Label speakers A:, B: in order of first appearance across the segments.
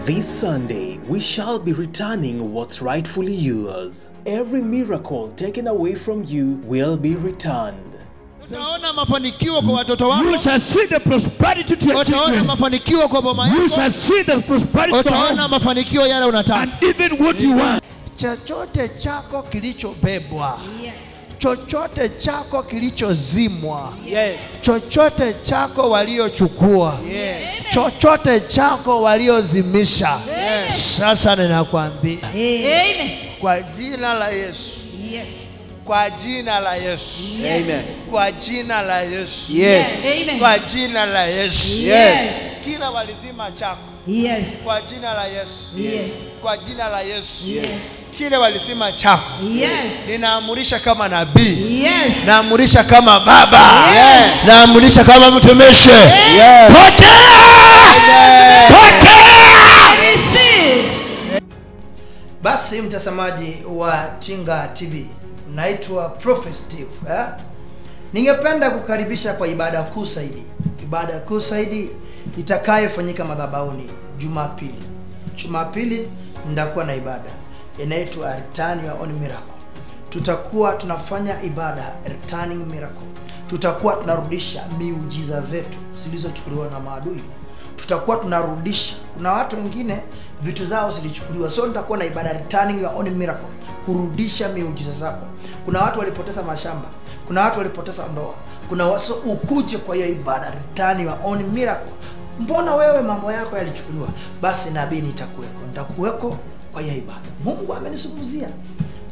A: This Sunday, we shall be returning what's rightfully yours. Every miracle taken away from you will be returned.
B: You shall see the prosperity to your children. You shall see the prosperity to home. And even what you want.
C: Chochote chako kilichobebwa. Chochote chako kilichozimwa. Chochote chako waliochukua. Chochote chako waliozimisha. Sasa ninakwambia. Kwa jina la Yesu. Kwa jina la Yesu.
D: Amen.
C: Kwa jina la Yesu.
D: Yes.
C: Kwa jina la Yesu.
D: Yes.
C: Kila walizima chako.
E: Yes.
C: Kwa jina la Yesu.
E: Yes.
C: Kwa jina la Yesu.
E: Yes.
C: Kile walizima chako.
E: Yes.
C: Ninaamurisha kama nabii.
E: Yes.
C: Naamurisha kama baba.
E: Yes.
C: Naamurisha kama mtumishi.
D: Yes.
C: Basi mtazamaji wa Tinga TV, naitwa Prophet Steve. Ningependa kukaribisha kwa ibada kuu zaidi. Ibada kuu zaidi itakayofanyika madhabahuni Jumapili. Jumapili ndakuwa na ibada inaitwa Return Your Own Miracle. Tutakuwa tunafanya ibada Returning Miracle. Tutakuwa tunarudisha miujiza zetu zilizochukuliwa na maadui. Tutakuwa tunarudisha. Kuna watu wengine vitu zao zilichukuliwa. So nitakuwa na ibada Returning Your Own Miracle, kurudisha miujiza zako. Kuna watu walipoteza mashamba, kuna watu walipoteza ndoa. Kuna watu ukuje kwa hiyo ibada Return Your Own Miracle. Mbona wewe mambo yako yalichukuliwa? Basi nabii nitakuweko kwa hiyo ibada. Mungu amenisunguzia.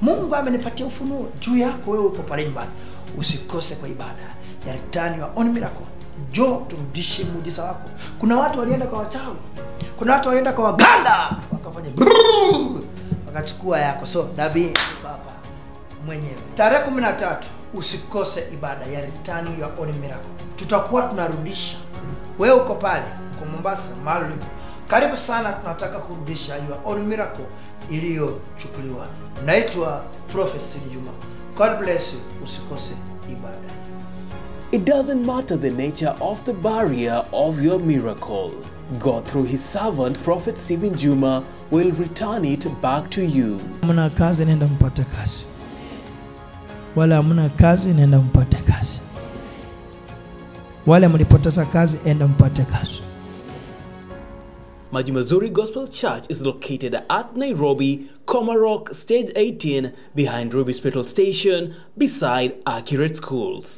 C: Mungu amenipatia ufunuo juu yako wewe uko pale nyumbani. Usikose kwa ibada ya Return Your Own Miracle. Jo, turudishe muujiza wako. Kuna watu walienda kwa wachawi. Kuna watu walienda kwa waganga wakafanya wakachukua yako. So nabii baba mwenyewe. Tarehe 13 usikose ibada ya Return Your Own Miracle. Tutakuwa tunarudisha. Wewe uko pale kwa Mombasa mahali ulipo. Karibu sana, tunataka kurudisha Your Own Miracle iliyochukuliwa. Naitwa Prophet Steve Juma. God bless you. Usikose ibada.
A: It doesn't matter the nature of the barrier of your miracle. God, through his servant, Prophet Stephen Juma, will return it back to you.
C: Hamna kazi, nenda mpate kazi. Wala hamna kazi, nenda mpate kazi. Wale mlipoteza kazi, enda mpate kazi.
A: Maji Mazuri Gospel Church is located at Nairobi, Komarok, Stage 18, behind Ruby's Petrol Station, beside Accurate Schools.